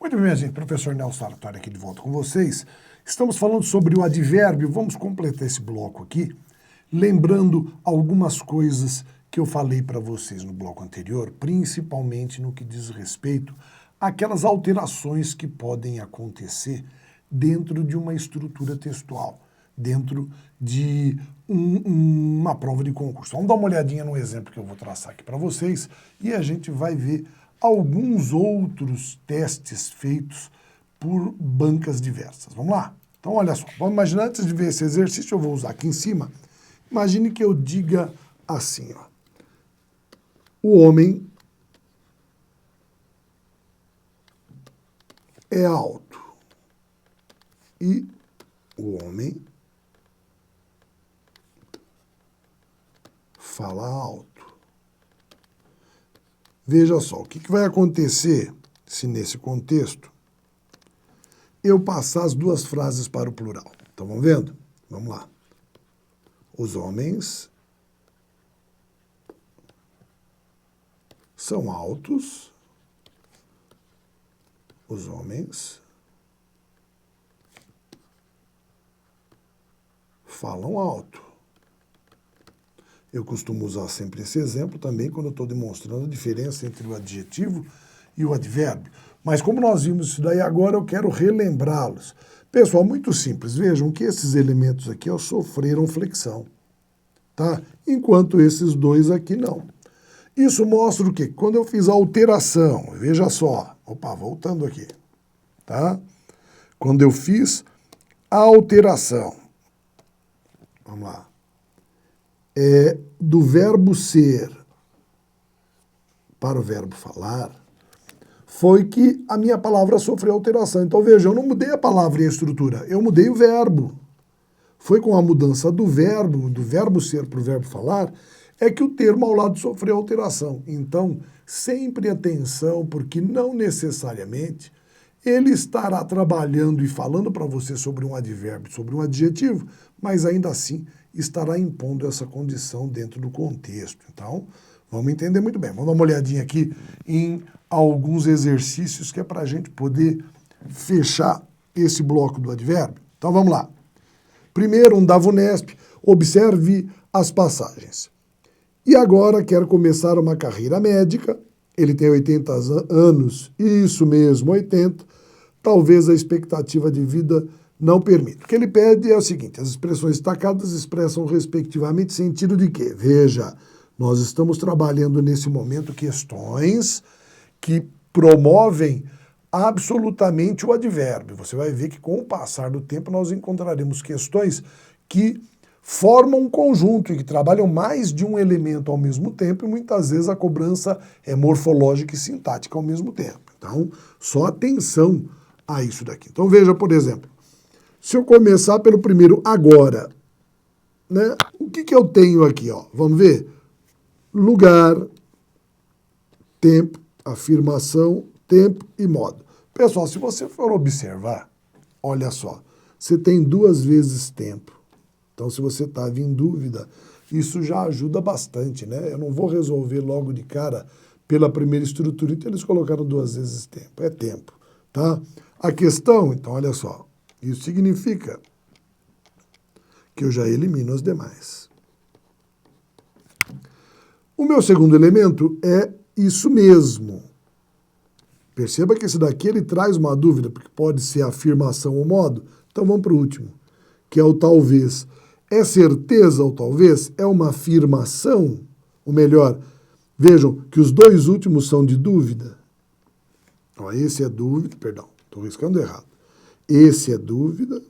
Muito bem, minha gente, professor Nelson Sartori aqui de volta com vocês. Estamos falando sobre o advérbio, vamos completar esse bloco aqui, lembrando algumas coisas que eu falei para vocês no bloco anterior, principalmente no que diz respeito àquelas alterações que podem acontecer dentro de uma estrutura textual, dentro de uma prova de concurso. Vamos dar uma olhadinha no exemplo que eu vou traçar aqui para vocês e a gente vai ver alguns outros testes feitos por bancas diversas. Vamos lá? Então, olha só. Vamos imaginar, antes de ver esse exercício, eu vou usar aqui em cima. Imagine que eu diga assim, ó. O homem é alto. E o homem fala alto. Veja só, o que vai acontecer se nesse contexto eu passar as duas frases para o plural? Então, vamos vendo? Vamos lá. Os homens são altos. Os homens falam alto. Eu costumo usar sempre esse exemplo também quando eu estou demonstrando a diferença entre o adjetivo e o advérbio. Mas como nós vimos isso daí agora, eu quero relembrá-los. Pessoal, muito simples. Vejam que esses elementos aqui ó, sofreram flexão, tá? Enquanto esses dois aqui não. Isso mostra o quê? Quando eu fiz a alteração, veja só. Opa, voltando aqui, tá? Quando eu fiz a alteração, vamos lá. Do verbo ser para o verbo falar, foi que a minha palavra sofreu alteração. Então, veja, eu não mudei a palavra e a estrutura, eu mudei o verbo. Foi com a mudança do verbo ser para o verbo falar, é que o termo ao lado sofreu alteração. Então, sempre atenção, porque não necessariamente ele estará trabalhando e falando para você sobre um advérbio, sobre um adjetivo, mas ainda assim estará impondo essa condição dentro do contexto. Então, vamos entender muito bem. Vamos dar uma olhadinha aqui em alguns exercícios que é para a gente poder fechar esse bloco do advérbio. Então, vamos lá. Primeiro, um da VUNESP, observe as passagens. E agora quer começar uma carreira médica, ele tem 80 anos, isso mesmo, 80, talvez a expectativa de vida não permita. O que ele pede é o seguinte, as expressões destacadas expressam respectivamente sentido de quê? Veja, nós estamos trabalhando nesse momento questões que promovem absolutamente o advérbio. Você vai ver que com o passar do tempo nós encontraremos questões que formam um conjunto e que trabalham mais de um elemento ao mesmo tempo e muitas vezes a cobrança é morfológica e sintática ao mesmo tempo. Então, só atenção a isso daqui. Então, veja, por exemplo, se eu começar pelo primeiro agora, né? O que eu tenho aqui? Ó? Vamos ver? Lugar, tempo, afirmação, tempo e modo. Pessoal, se você for observar, olha só, você tem duas vezes tempo. Então, se você estava em dúvida, isso já ajuda bastante, né? Eu não vou resolver logo de cara pela primeira estrutura, então eles colocaram duas vezes tempo. É tempo, tá? A questão, então, olha só, isso significa que eu já elimino as demais. O meu segundo elemento é isso mesmo. Perceba que esse daqui ele traz uma dúvida, porque pode ser afirmação ou modo. Então vamos para o último, que é o talvez. É certeza ou talvez? É uma afirmação? Ou melhor, vejam que os dois últimos são de dúvida. Ó, esse é dúvida, perdão, estou riscando errado. Esse é dúvida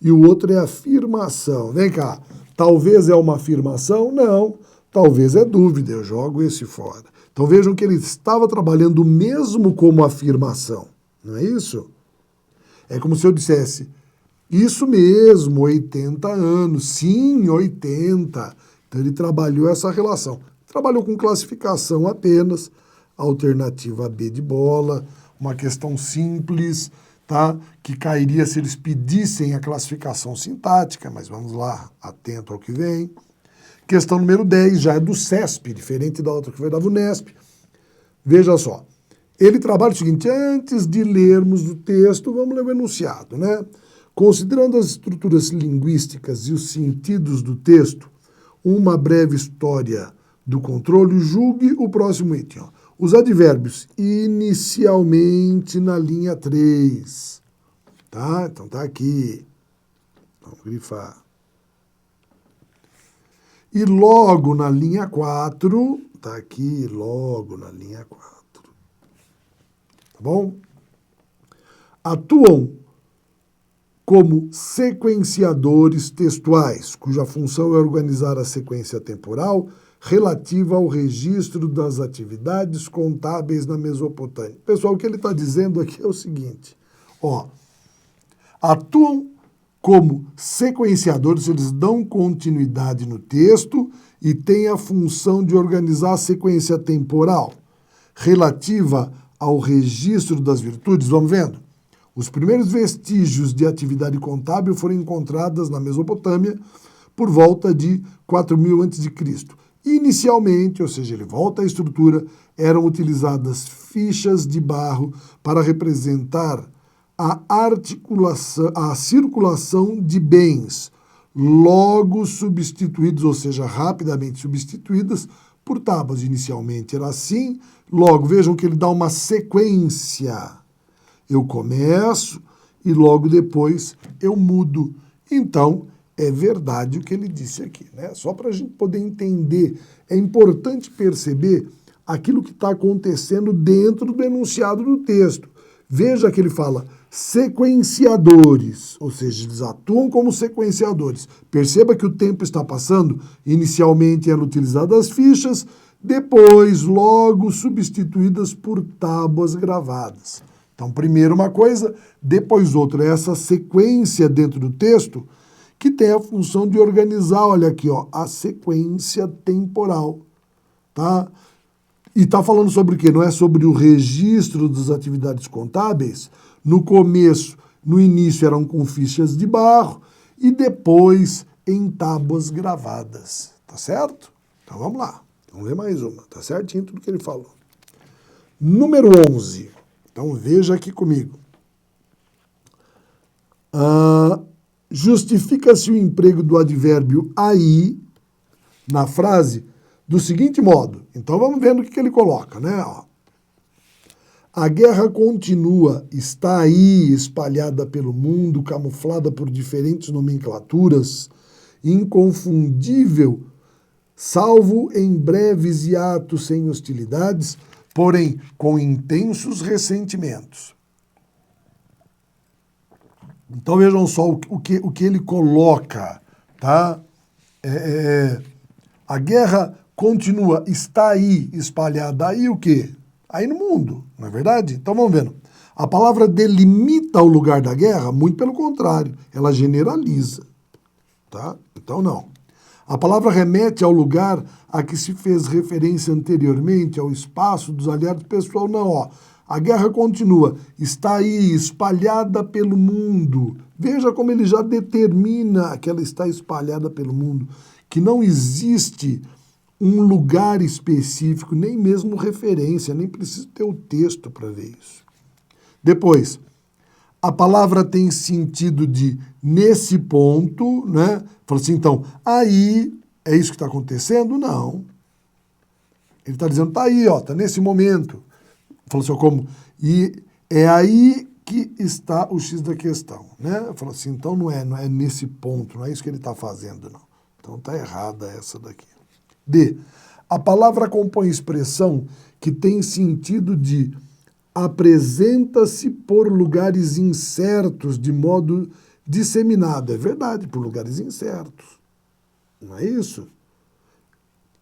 e o outro é afirmação. Vem cá, talvez é uma afirmação? Não, talvez é dúvida, eu jogo esse fora. Então vejam que ele estava trabalhando mesmo como afirmação, não é isso? É como se eu dissesse, isso mesmo, 80 anos, sim, 80. Então ele trabalhou essa relação. Trabalhou com classificação apenas, alternativa B de bola, uma questão simples, tá? Que cairia se eles pedissem a classificação sintática, mas vamos lá, atento ao que vem. Questão número 10, já é do CESP, diferente da outra que foi da VUNESP. Veja só, Ele trabalha o seguinte: antes de lermos o texto, vamos ler o enunciado, né? Considerando as estruturas linguísticas e os sentidos do texto, uma breve história do controle, julgue o próximo item. Ó. Os advérbios inicialmente na linha 3. Tá? Então tá aqui. Vamos grifar. E logo na linha 4, tá aqui, logo na linha 4. Tá bom? Atuam como sequenciadores textuais, cuja função é organizar a sequência temporal relativa ao registro das atividades contábeis na Mesopotâmia. Pessoal, o que ele está dizendo aqui é o seguinte, ó, atuam como sequenciadores, eles dão continuidade no texto e têm a função de organizar a sequência temporal relativa ao registro das virtudes. Vamos vendo? Os primeiros vestígios de atividade contábil foram encontrados na Mesopotâmia por volta de 4000 a.C. Inicialmente, ou seja, ele volta à estrutura, eram utilizadas fichas de barro para representar a circulação de bens, logo substituídos, ou seja, rapidamente substituídas, por tábuas. Inicialmente era assim, logo, vejam que ele dá uma sequência. Eu começo e logo depois eu mudo. Então, é verdade o que ele disse aqui, né? Só para a gente poder entender, é importante perceber aquilo que está acontecendo dentro do enunciado do texto. Veja que ele fala sequenciadores, ou seja, eles atuam como sequenciadores. Perceba que o tempo está passando, inicialmente eram utilizadas as fichas, depois logo substituídas por tábuas gravadas. Então, primeiro uma coisa, depois outra. É essa sequência dentro do texto que tem a função de organizar, olha aqui, ó, a sequência temporal, tá? E está falando sobre o quê? Não é sobre o registro das atividades contábeis? No começo, no início eram com fichas de barro e depois em tábuas gravadas, tá certo? Então vamos lá, vamos ver mais uma, tá certinho tudo que ele falou. Número 11. Então veja aqui comigo. Justifica-se o emprego do advérbio aí na frase do seguinte modo. Então vamos vendo o que ele coloca, né? Ó. A guerra continua, está aí espalhada pelo mundo, camuflada por diferentes nomenclaturas, inconfundível, salvo em breves hiatos sem hostilidades, porém com intensos ressentimentos. Então vejam só o que ele coloca, tá? A guerra continua, está aí espalhada, aí o quê? Aí no mundo, não é verdade? Então vamos vendo. A palavra delimita o lugar da guerra? Muito pelo contrário, ela generaliza, tá? Então não. A palavra remete ao lugar a que se fez referência anteriormente, ao espaço dos aliados. Pessoal, não, ó. A guerra continua, está aí, espalhada pelo mundo. Veja como ele já determina que ela está espalhada pelo mundo, que não existe um lugar específico, nem mesmo referência, nem precisa ter o texto para ver isso. Depois, a palavra tem sentido de nesse ponto, né? Fala assim, então, aí, é isso que está acontecendo? Não. Ele está dizendo, tá aí, ó, tá nesse momento. Falou assim, como? E é aí que está o X da questão, né? Falou assim, então não é nesse ponto, não é isso que ele está fazendo, não. Então tá errada essa daqui. D. A palavra compõe expressão que tem sentido de apresenta-se por lugares incertos de modo disseminado. É verdade, por lugares incertos. Não é isso?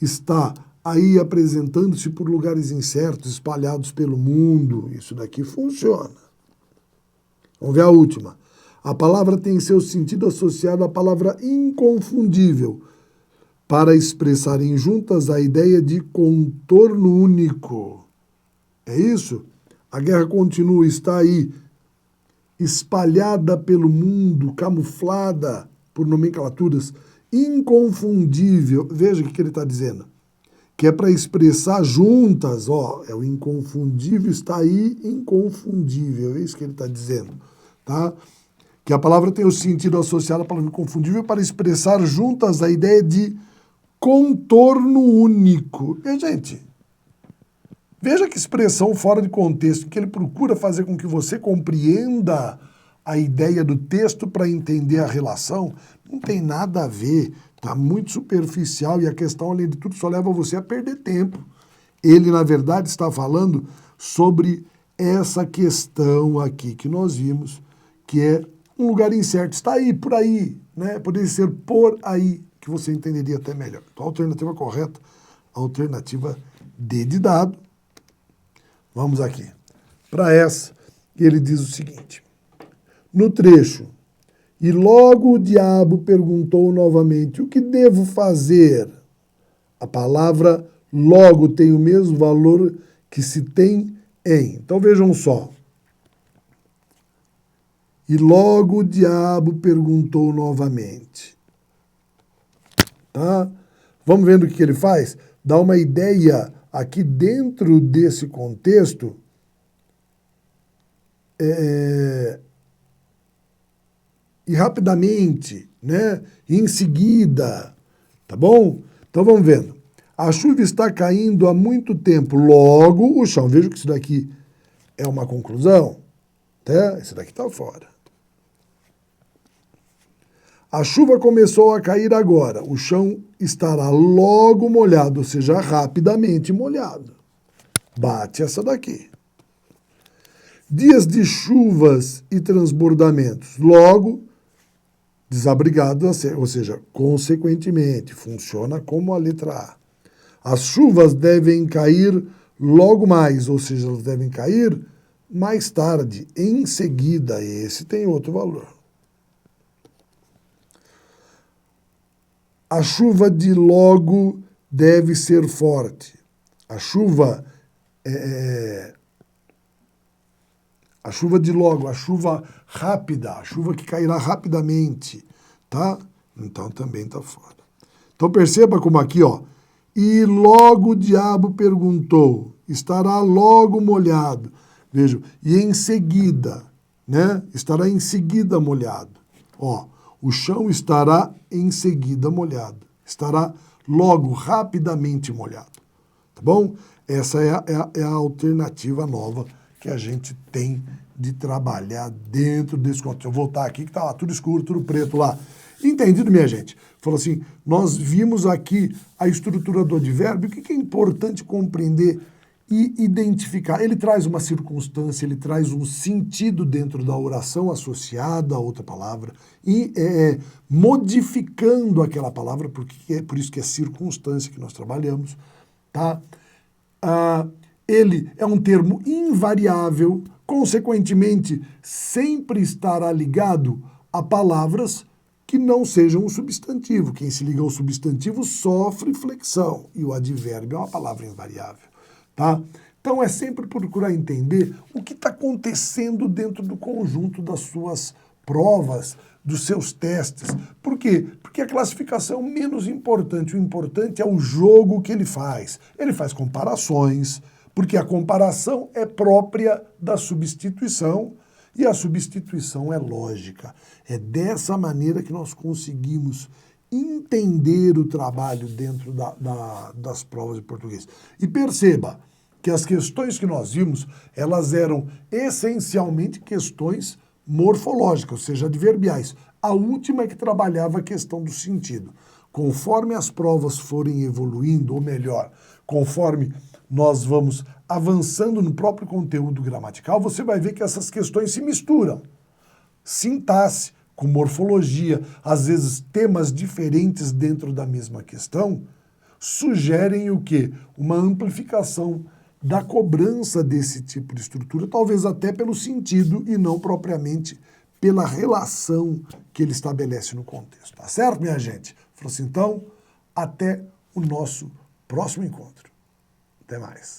Está aí apresentando-se por lugares incertos, espalhados pelo mundo. Isso daqui funciona. Vamos ver a última. A palavra tem seu sentido associado à palavra inconfundível, para expressarem juntas a ideia de contorno único. É isso? A guerra continua, está aí, espalhada pelo mundo, camuflada por nomenclaturas, inconfundível. Veja o que ele está dizendo. que é para expressar juntas, ó, é o inconfundível, está aí, inconfundível, é isso que ele está dizendo, tá? Que a palavra tem o sentido associado à palavra inconfundível para expressar juntas a ideia de contorno único. E, gente, veja que expressão fora de contexto, que ele procura fazer com que você compreenda a ideia do texto para entender a relação, não tem nada a ver, está muito superficial e a questão, além de tudo, só leva você a perder tempo. Ele, na verdade, está falando sobre essa questão aqui que nós vimos, que é um lugar incerto. Está aí, por aí, né? Poderia ser por aí, que você entenderia até melhor. Então, a alternativa correta, a alternativa D de dado. Vamos aqui. Para essa, ele diz o seguinte. No trecho, e logo o diabo perguntou novamente, o que devo fazer? A palavra logo tem o mesmo valor que se tem em. Então vejam só. E logo o diabo perguntou novamente. Tá? Vamos vendo o que ele faz? Dá uma ideia aqui dentro desse contexto. E rapidamente, né? Em seguida, tá bom? Então vamos vendo. A chuva está caindo há muito tempo. Logo o chão. Veja que isso daqui é uma conclusão. Tá? Isso daqui está fora. A chuva começou a cair agora. O chão estará logo molhado, ou seja, rapidamente molhado. Bate essa daqui. Dias de chuvas e transbordamentos. Logo, desabrigado, ou seja, consequentemente, funciona como a letra A. As chuvas devem cair logo mais, ou seja, elas devem cair mais tarde, em seguida. Esse tem outro valor. A chuva de logo deve ser forte. A chuva a chuva de logo, a chuva rápida, a chuva que cairá rapidamente, tá? Então também tá fora. Então perceba como aqui, ó. E logo o diabo perguntou, estará logo molhado. Vejam, e em seguida, né? Estará em seguida molhado. Ó, o chão estará em seguida molhado. Estará logo, rapidamente molhado. Tá bom? Essa é a alternativa nova que a gente tem de trabalhar dentro desse contexto. Eu vou voltar aqui que tá lá, tudo escuro, tudo preto lá. Entendido, minha gente? Falou assim, nós vimos aqui a estrutura do advérbio, o que é importante compreender e identificar. Ele traz uma circunstância, ele traz um sentido dentro da oração associada a outra palavra e modificando aquela palavra, porque é por isso que é circunstância que nós trabalhamos, tá? Ele é um termo invariável, consequentemente, sempre estará ligado a palavras que não sejam um substantivo. Quem se liga ao substantivo sofre flexão, e o advérbio é uma palavra invariável. Tá? Então é sempre procurar entender o que está acontecendo dentro do conjunto das suas provas, dos seus testes. Por quê? Porque a classificação é o menos importante. O importante é o jogo que ele faz. Ele faz comparações, porque a comparação é própria da substituição e a substituição é lógica. É dessa maneira que nós conseguimos entender o trabalho dentro das provas de português. E perceba que as questões que nós vimos, elas eram essencialmente questões morfológicas, ou seja, adverbiais. A última é que trabalhava a questão do sentido. Conforme as provas forem evoluindo, ou melhor, conforme nós vamos avançando no próprio conteúdo gramatical, você vai ver que essas questões se misturam. Sintaxe com morfologia, às vezes temas diferentes dentro da mesma questão, sugerem o quê? Uma amplificação da cobrança desse tipo de estrutura, talvez até pelo sentido e não propriamente pela relação que ele estabelece no contexto. Tá certo, minha gente? Falou assim, então, até o nosso próximo encontro. Até mais.